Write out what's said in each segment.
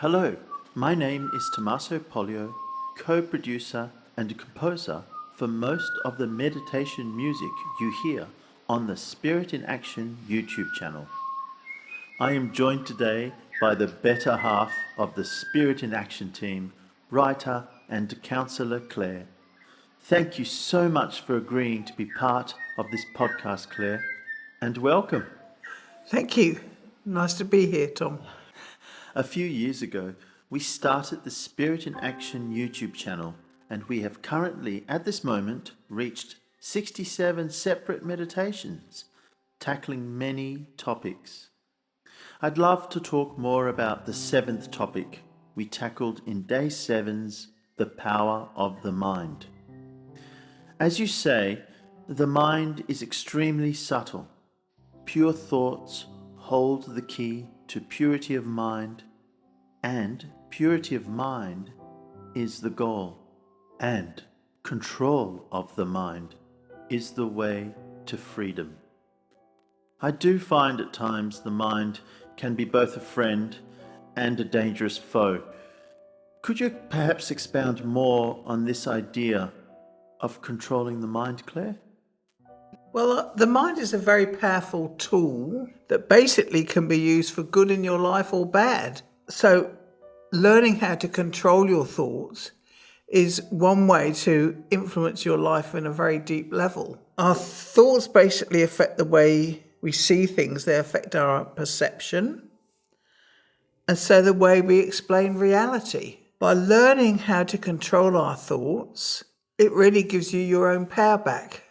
Hello, my name is Tommaso Pollio, co-producer and composer for most of the meditation music you hear on the Spirit in Action YouTube channel. I am joined today by the better half of the Spirit in Action team, writer and counsellor Claire. Thank you so much for agreeing to be part of this podcast, Claire, and welcome. Thank you. Nice to be here, Tom. A few years ago, we started the Spirit in Action YouTube channel, and we have currently, at this moment, reached 67 separate meditations, tackling many topics. I'd love to talk more about the seventh topic we tackled in Day 7's The Power of the Mind. As you say, the mind is extremely subtle. Pure thoughts hold the key to purity of mind, and purity of mind is the goal, and control of the mind is the way to freedom. I do find at times the mind can be both a friend and a dangerous foe. Could you perhaps expound more on this idea of controlling the mind, Claire? Well, the mind is a very powerful tool that basically can be used for good in your life or bad. So, learning how to control your thoughts is one way to influence your life in a very deep level. Our thoughts basically affect the way we see things, they affect our perception, and so the way we explain reality. By learning how to control our thoughts, it really gives you your own power back.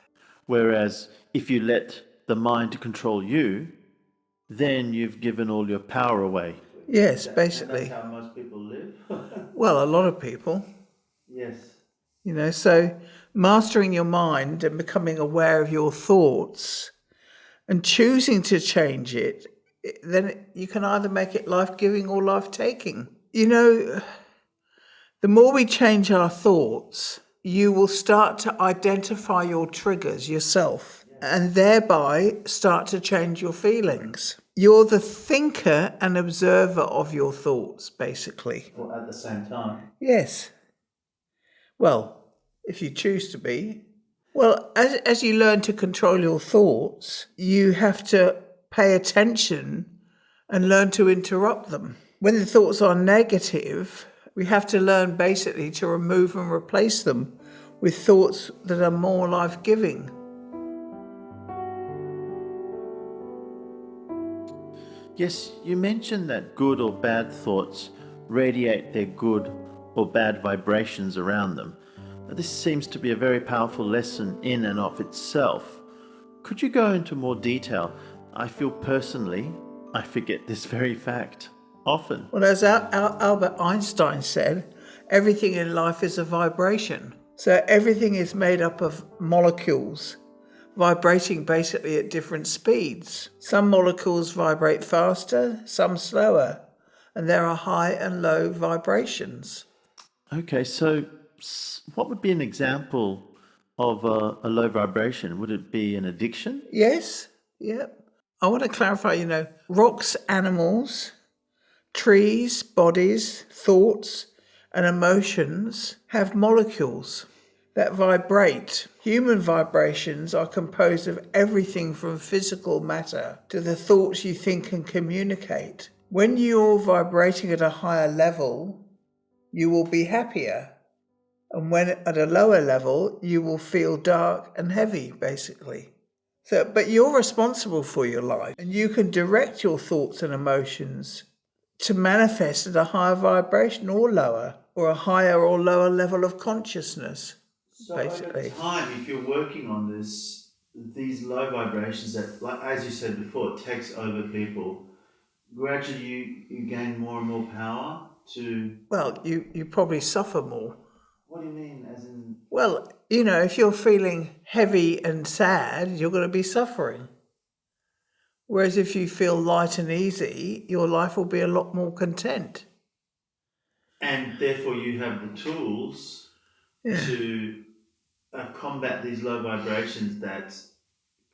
Whereas if you let the mind control you, then you've given all your power away. Yes, And basically. that's how most people live. Well, a lot of people, Yes. so mastering your mind and becoming aware of your thoughts and choosing to change it, then you can either make it life-giving or life-taking. The more we change our thoughts, you will start to identify your triggers yourself and thereby start to change your feelings. You're the thinker and observer of your thoughts, basically. Or at the same time. Yes. Well, if you choose to be. Well, as you learn to control your thoughts, you have to pay attention and learn to interrupt them. When the thoughts are negative, we have to learn basically to remove and replace them with thoughts that are more life-giving. Yes, you mentioned that good or bad thoughts radiate their good or bad vibrations around them. This seems to be a very powerful lesson in and of itself. Could you go into more detail? I feel personally, I forget this very fact often. Well, as Albert Einstein said, everything in life is a vibration. So everything is made up of molecules vibrating basically at different speeds. Some molecules vibrate faster, some slower, and there are high and low vibrations. Okay, so what would be an example of a low vibration? Would it be an addiction? Yes, yep. I want to clarify, rocks, animals, trees, bodies, thoughts, and emotions have molecules that vibrate. Human vibrations are composed of everything from physical matter to the thoughts you think and communicate. When you're vibrating at a higher level, you will be happier. And when at a lower level, you will feel dark and heavy, basically. But you're responsible for your life, and you can direct your thoughts and emotions to manifest at a higher vibration or lower, or a higher or lower level of consciousness, basically. Over time, if you're working on these low vibrations that, like as you said before, it takes over people, gradually you gain more and more power to... Well, you probably suffer more. What do you mean, as in... Well, if you're feeling heavy and sad, you're going to be suffering. Whereas if you feel light and easy, your life will be a lot more content. And therefore you have the tools to combat these low vibrations that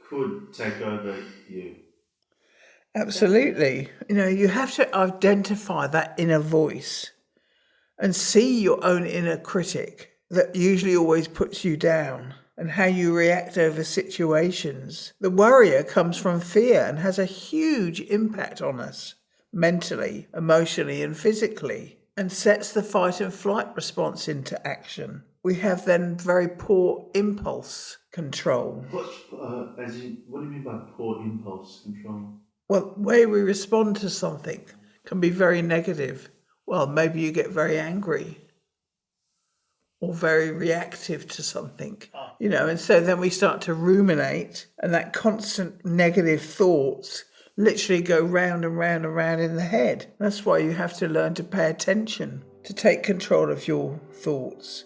could take over you. Absolutely. You have to identify that inner voice and see your own inner critic that usually always puts you down and how you react over situations. The worrier comes from fear and has a huge impact on us mentally, emotionally, and physically, and sets the fight and flight response into action. We have then very poor impulse control. What do you mean by poor impulse control? Well, the way we respond to something can be very negative. Well, maybe you get very angry or very reactive to something, and so then we start to ruminate, and that constant negative thoughts literally go round and round and round in the head. That's why you have to learn to pay attention, to take control of your thoughts.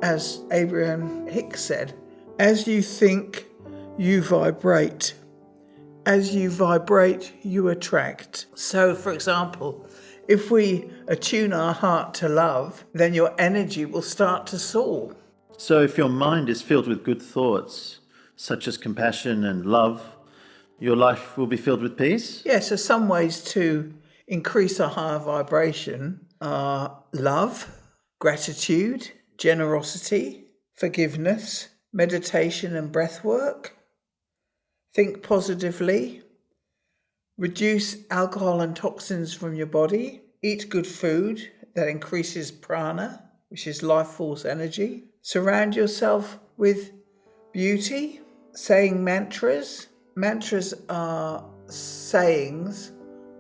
As Abraham Hicks said, as you think, you vibrate. As you vibrate, you attract. So, for example, if we attune our heart to love, then your energy will start to soar. So if your mind is filled with good thoughts, such as compassion and love, your life will be filled with peace? Yeah, so some ways to increase a higher vibration are love, gratitude, generosity, forgiveness, meditation and breath work. Think positively, reduce alcohol and toxins from your body, eat good food that increases prana, which is life force energy. Surround yourself with beauty, saying mantras. Mantras are sayings,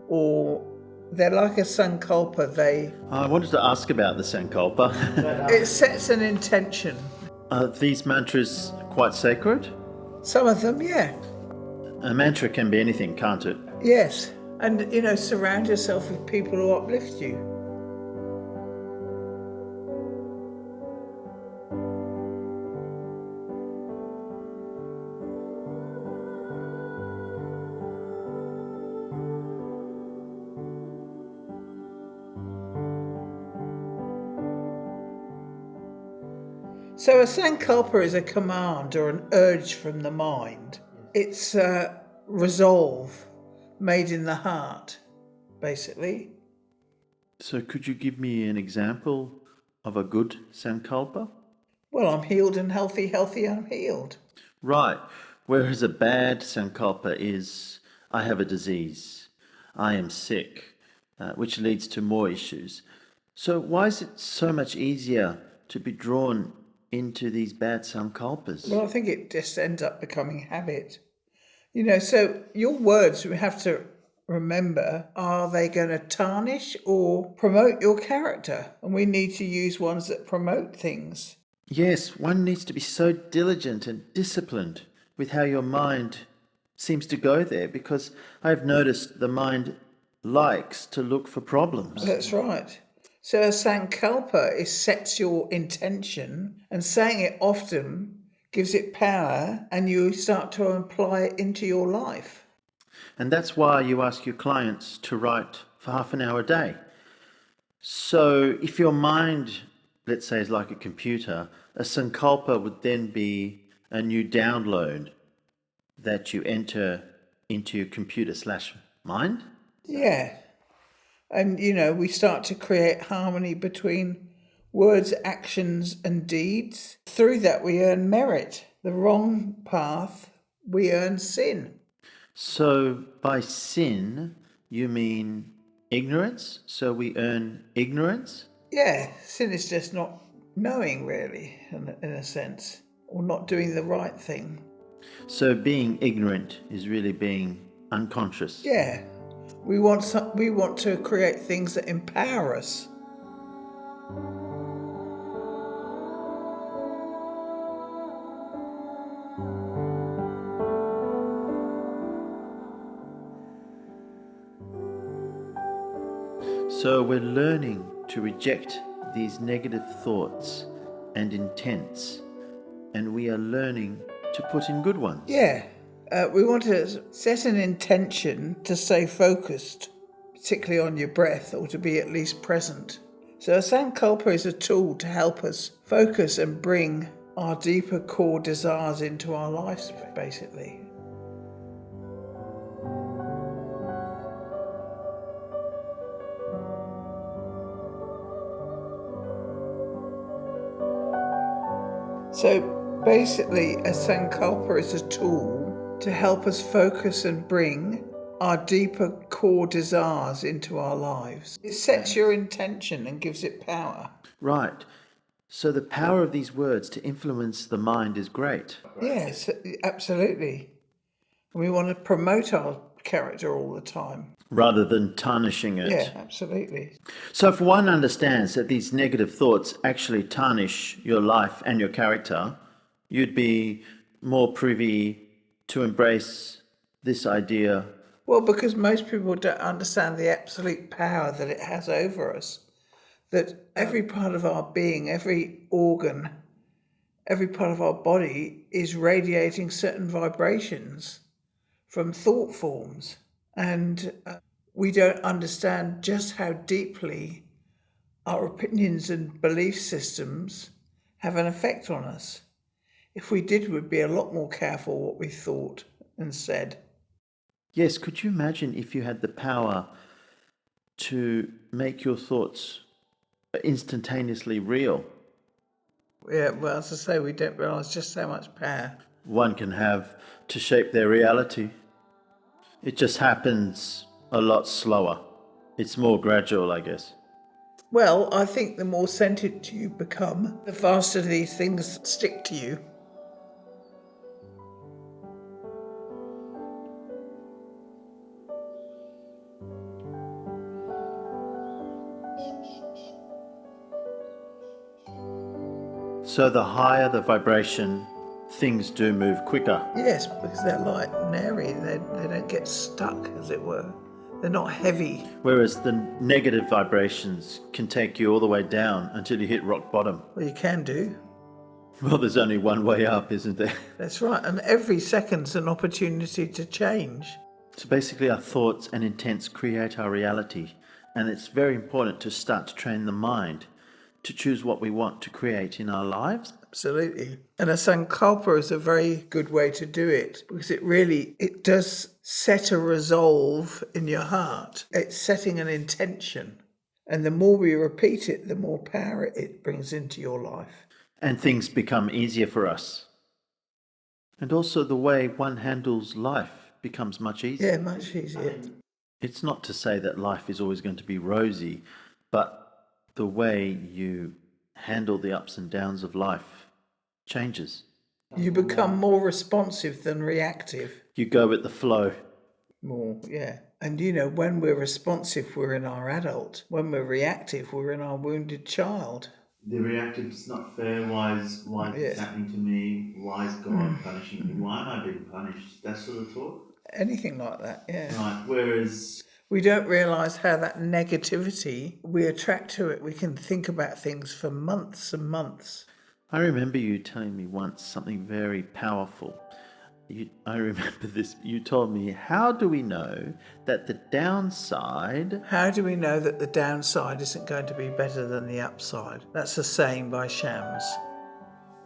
or they're like a sankalpa. I wanted to ask about the Sankalpa. It sets an intention. Are these mantras quite sacred? Some of them, yeah. A mantra can be anything, can't it? Yes. And, surround yourself with people who uplift you. So a sankalpa is a command or an urge from the mind. It's a resolve made in the heart, basically. So could you give me an example of a good Sankalpa? Well, I'm healed and healthy, healthy and healed. Right. Whereas a bad Sankalpa is, I have a disease, I am sick, which leads to more issues. So why is it so much easier to be drawn into these bad Sankalpas? Well, I think it just ends up becoming habit. So your words, we have to remember, are they going to tarnish or promote your character? And we need to use ones that promote things. Yes, one needs to be so diligent and disciplined with how your mind seems to go there, because I've noticed the mind likes to look for problems. That's right. So a sankalpa sets your intention, and saying it often gives it power, and you start to apply it into your life. And that's why you ask your clients to write for half an hour a day. So if your mind, let's say, is like a computer, a sankalpa would then be a new download that you enter into your computer/mind. Yeah. And, we start to create harmony between words, actions, and deeds. Through that, we earn merit. The wrong path, we earn sin. So by sin, you mean ignorance? So we earn ignorance? Yeah, sin is just not knowing, really, in a sense, or not doing the right thing. So being ignorant is really being unconscious. Yeah. We want to create things that empower us. So we're learning to reject these negative thoughts and intents, and we are learning to put in good ones. Yeah. We want to set an intention to stay focused, particularly on your breath, or to be at least present. So a sankalpa is a tool to help us focus and bring our deeper core desires into our lives, basically. So basically, a sankalpa is a tool to help us focus and bring our deeper core desires into our lives. It sets your intention and gives it power. Right. So the power of these words to influence the mind is great. Yes, absolutely. We want to promote our character all the time. Rather than tarnishing it. Yeah, absolutely. So if one understands that these negative thoughts actually tarnish your life and your character, you'd be more privy to embrace this idea. Well, because most people don't understand the absolute power that it has over us. That every part of our being, every organ, every part of our body is radiating certain vibrations from thought forms. And we don't understand just how deeply our opinions and belief systems have an effect on us. If we did, we'd be a lot more careful what we thought and said. Yes, could you imagine if you had the power to make your thoughts instantaneously real? Yeah, well, as I say, we don't realise just how much power One can have to shape their reality. It just happens a lot slower. It's more gradual, I guess. Well, I think the more sentient you become, the faster these things stick to you. So the higher the vibration, things do move quicker. Yes, because they're light and airy. They don't get stuck, as it were. They're not heavy. Whereas the negative vibrations can take you all the way down until you hit rock bottom. Well, you can do. Well, there's only one way up, isn't there? That's right. And every second's an opportunity to change. So basically our thoughts and intents create our reality. And it's very important to start to train the mind to choose what we want to create in our lives. Absolutely. And a sankalpa is a very good way to do it because it does set a resolve in your heart. It's setting an intention. And the more we repeat it, the more power it brings into your life. And things become easier for us. And also the way one handles life becomes much easier. Yeah, much easier. It's not to say that life is always going to be rosy, but the way you handle the ups and downs of life changes. You become more responsive than reactive. You go with the flow. More, yeah. And when we're responsive, we're in our adult. When we're reactive, we're in our wounded child. The reactive is not fair. Why is this happening to me? Why is God punishing me? Why am I being punished? That sort of thought. Anything like that, yeah. Right. Whereas we don't realise how that negativity, we attract to it. We can think about things for months and months. I remember you telling me once something very powerful. I remember this. You told me, how do we know that the downside... How do we know that the downside isn't going to be better than the upside? That's a saying by Shams.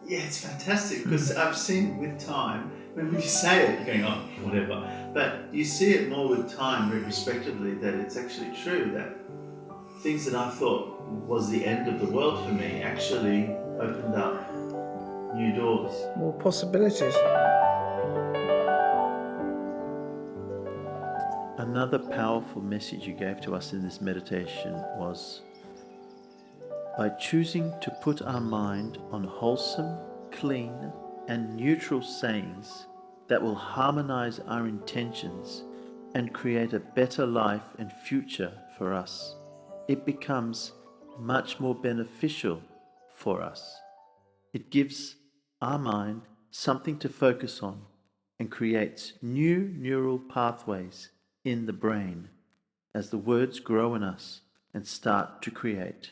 Yeah, it's fantastic because I've seen with time, when you say it, you're going, oh, whatever. But you see it more with time, retrospectively, that it's actually true that things that I thought was the end of the world for me actually opened up new doors. More possibilities. Another powerful message you gave to us in this meditation was, by choosing to put our mind on wholesome, clean, and neutral sayings that will harmonize our intentions and create a better life and future for us, it becomes much more beneficial for us. It gives our mind something to focus on and creates new neural pathways in the brain as the words grow in us and start to create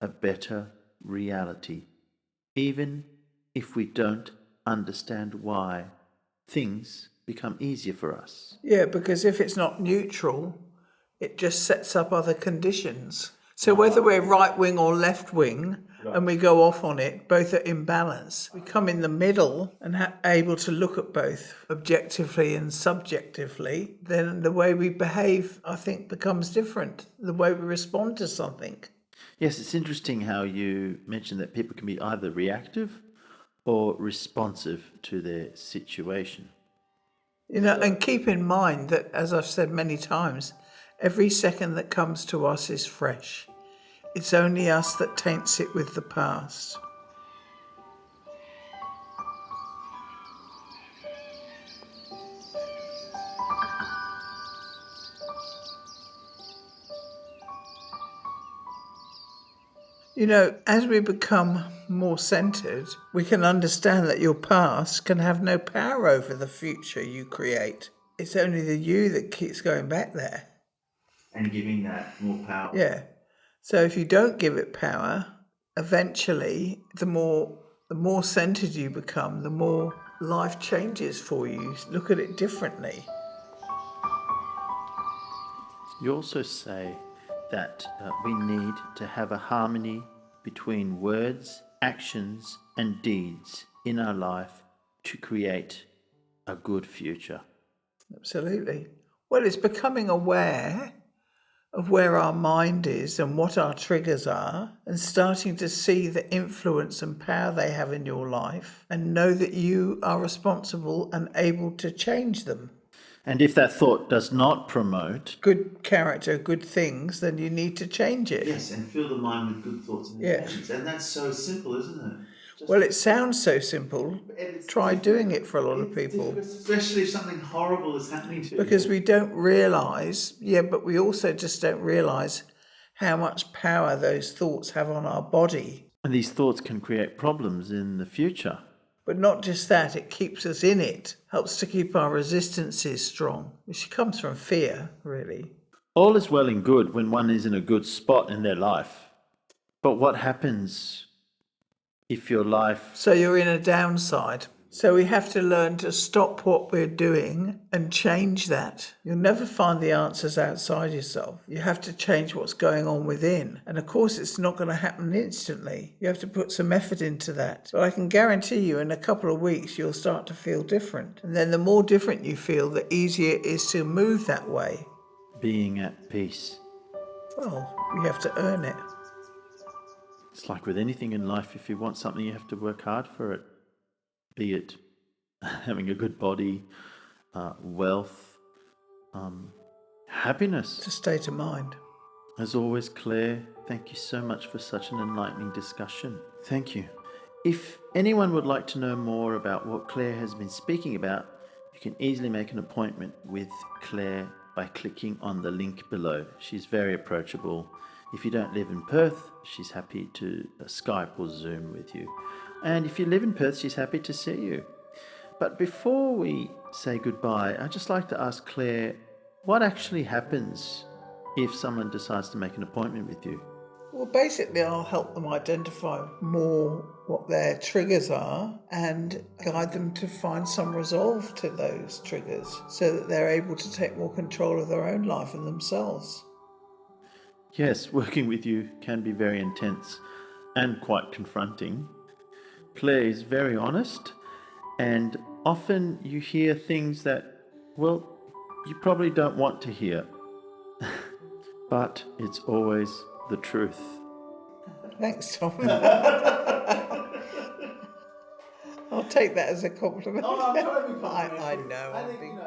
a better reality, even if we don't understand why things become easier for us. Yeah, because if it's not neutral, it just sets up other conditions. So whether we're right wing or left wing, and we go off on it, both are in balance. We come in the middle and able to look at both objectively and subjectively, then the way we behave, I think, becomes different. The way we respond to something. Yes, it's interesting how you mentioned that people can be either reactive or responsive to their situation. You know, and keep in mind that, as I've said many times, every second that comes to us is fresh. It's only us that taints it with the past. You know, as we become more centered, we can understand that your past can have no power over the future you create. It's only the you that keeps going back there. And giving that more power. Yeah. So if you don't give it power, eventually the more centered you become, the more life changes for you. You look at it differently. You also say that we need to have a harmony between words, actions, and deeds in our life to create a good future. Absolutely. Well, it's becoming aware of where our mind is and what our triggers are, and starting to see the influence and power they have in your life, and know that you are responsible and able to change them. And if that thought does not promote Good character, good things, then you need to change it. yes, and fill the mind with good thoughts and intentions. And that's so simple, isn't it? Well, it sounds so simple. Try doing it for a lot of people. Especially if something horrible is happening to you. Because we don't realise, but we also just don't realise how much power those thoughts have on our body. And these thoughts can create problems in the future. But not just that, it keeps us in it, helps to keep our resistances strong, which comes from fear, really. All is well and good when one is in a good spot in their life. But what happens if your life... So you're in a downside. So we have to learn to stop what we're doing and change that. You'll never find the answers outside yourself. You have to change what's going on within. And of course, it's not going to happen instantly. You have to put some effort into that. But I can guarantee you in a couple of weeks, you'll start to feel different. And then the more different you feel, the easier it is to move that way. Being at peace. Well, you have to earn it. It's like with anything in life, if you want something, you have to work hard for it. Be it having a good body, wealth, happiness. It's a state of mind. As always, Claire, thank you so much for such an enlightening discussion. Thank you. If anyone would like to know more about what Claire has been speaking about, you can easily make an appointment with Claire by clicking on the link below. She's very approachable. If you don't live in Perth, she's happy to Skype or Zoom with you. And if you live in Perth, she's happy to see you. But before we say goodbye, I'd just like to ask Claire, what actually happens if someone decides to make an appointment with you? Well, basically, I'll help them identify more what their triggers are and guide them to find some resolve to those triggers so that they're able to take more control of their own life and themselves. Yes, working with you can be very intense and quite confronting. Claire is very honest, and often you hear things that, well, you probably don't want to hear. But it's always the truth. Thanks, Tom. I'll take that as a compliment. Oh, I'm trying to be I know. I think,